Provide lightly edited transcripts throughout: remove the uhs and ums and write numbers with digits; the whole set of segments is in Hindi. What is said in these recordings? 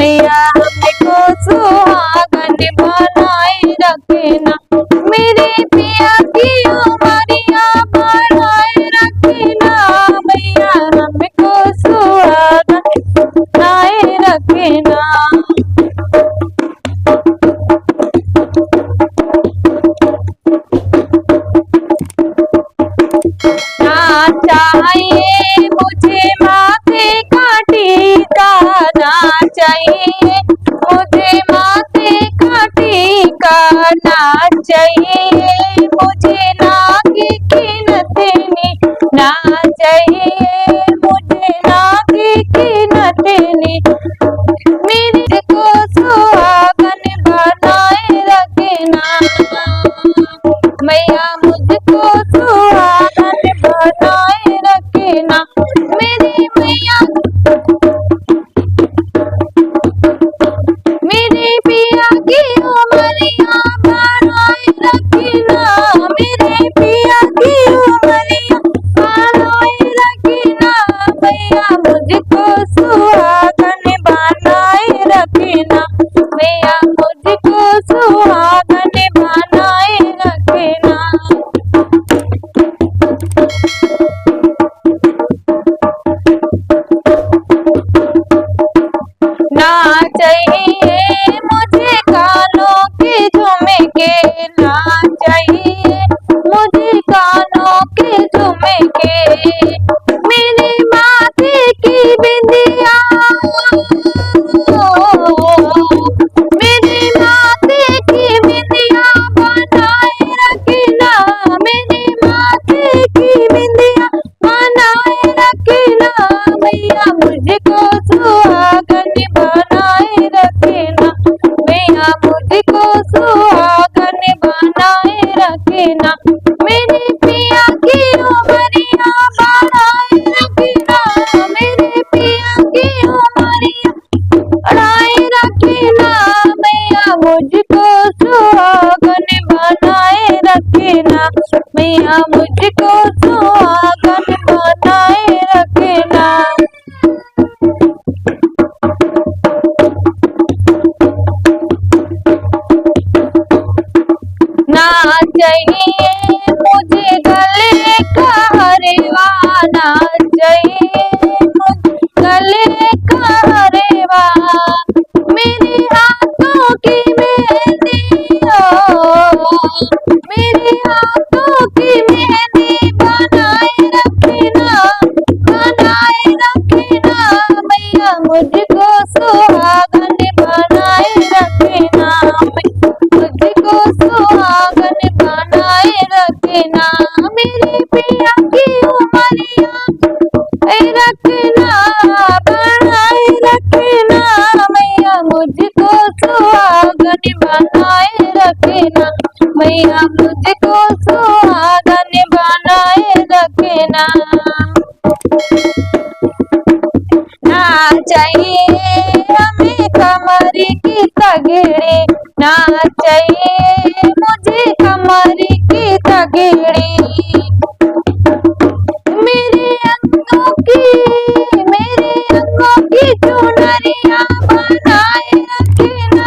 मैया हमको सुहागन बनाए रखना, मेरे पिया की उमरिया बढ़ाए रखना, मैया हमको सुहागन बनाए रखना। ना चाहिए मुझे माथे का टीका, ना चाहिए मुझे माथे का टीका, ना चाहिए मुझे नाक की नथनी, ना चाहिए मुझे नाक की नथनी, मेरे को सुहागन बनाए रखना, मैया मुझको सुहागन बनाए रखना, मेरी मैया मेरे पिया की उमरिया बढ़ाए रखना, मेरे पिया की उमरिया बढ़ाए रखना, मैया मुझको सुहागन बनाए रखना, मैया मुझको सुहागन बनाए रखना। ना चाहिए मुझे कानों के झुमके, ना चाहिए मुझे कानों के झुमके, मेरे माथे की बिंदिया, मेरे माथे की बिंदिया बनाए रखना, मेरे माथे की बिंदिया बनाए रखना, मैया मुझको सुहागन बनाए रखना, मैया मुझको सुहागन बनाए रखना, मेरे पिया की उमरिया बढ़ाए रखना, मेरे पिया की उमरिया बढ़ाए रखना, मैया मुझको सुहागन बनाए रखना, मैया मुझको सुहागन बनाए रखना। ना चाहिए मुझे गले का हरवा, ना चाहिए मुझे गले का हरवा, मेरे हाथों की मेहंदी हो, मेरे हाथों की मेहंदी बनाए रखना, बनाए रखना, मैया मुझको सुहागन बनाए रखना, मुझको सुहागन बनाए रखना, मेरे पिया की उमरिया रखना, बनाए रखना, मैया मुझको सुहागन बनाए रखना, मैया मुझको सुहागन बनाए रखना। ना चाहिए हमें कमर की तगड़ी, ना चाहिए मुझे कमर की तगड़ी, मेरे अंगों की चुनरिया बनाए रखना,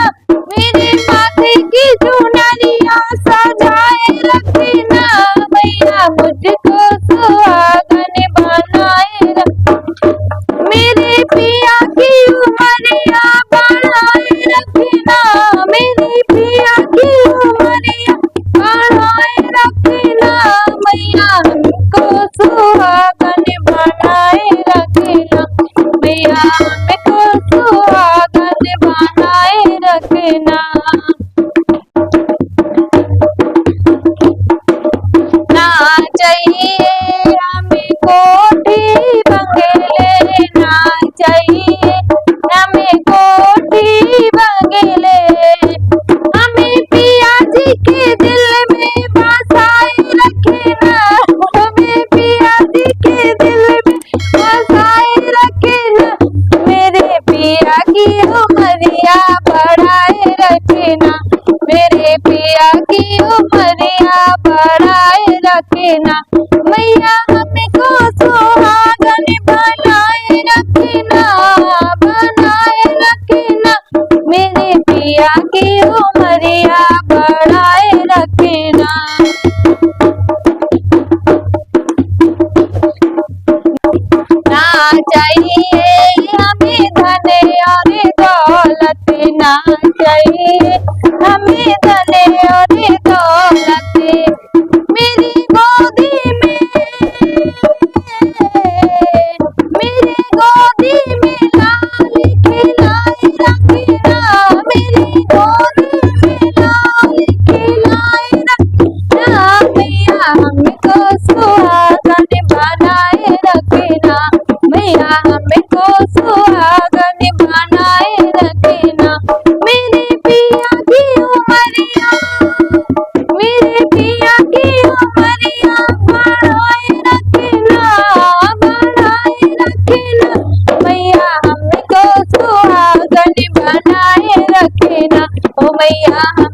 मेरे माथे की चुनरिया सजाए रखना, मैया मुझको सुहागन बनाए रखना, मेरे पिया की उमरिया बढ़ाए रखना, मेरे पिया की उमरिया बढ़ाए रखना, मैया हमको सुहागन बनाए रखना, मैया हमको सुहागन बनाए रखना। ना चाहिए हमें कोठी बंगले, ना चाहिए हमें मैया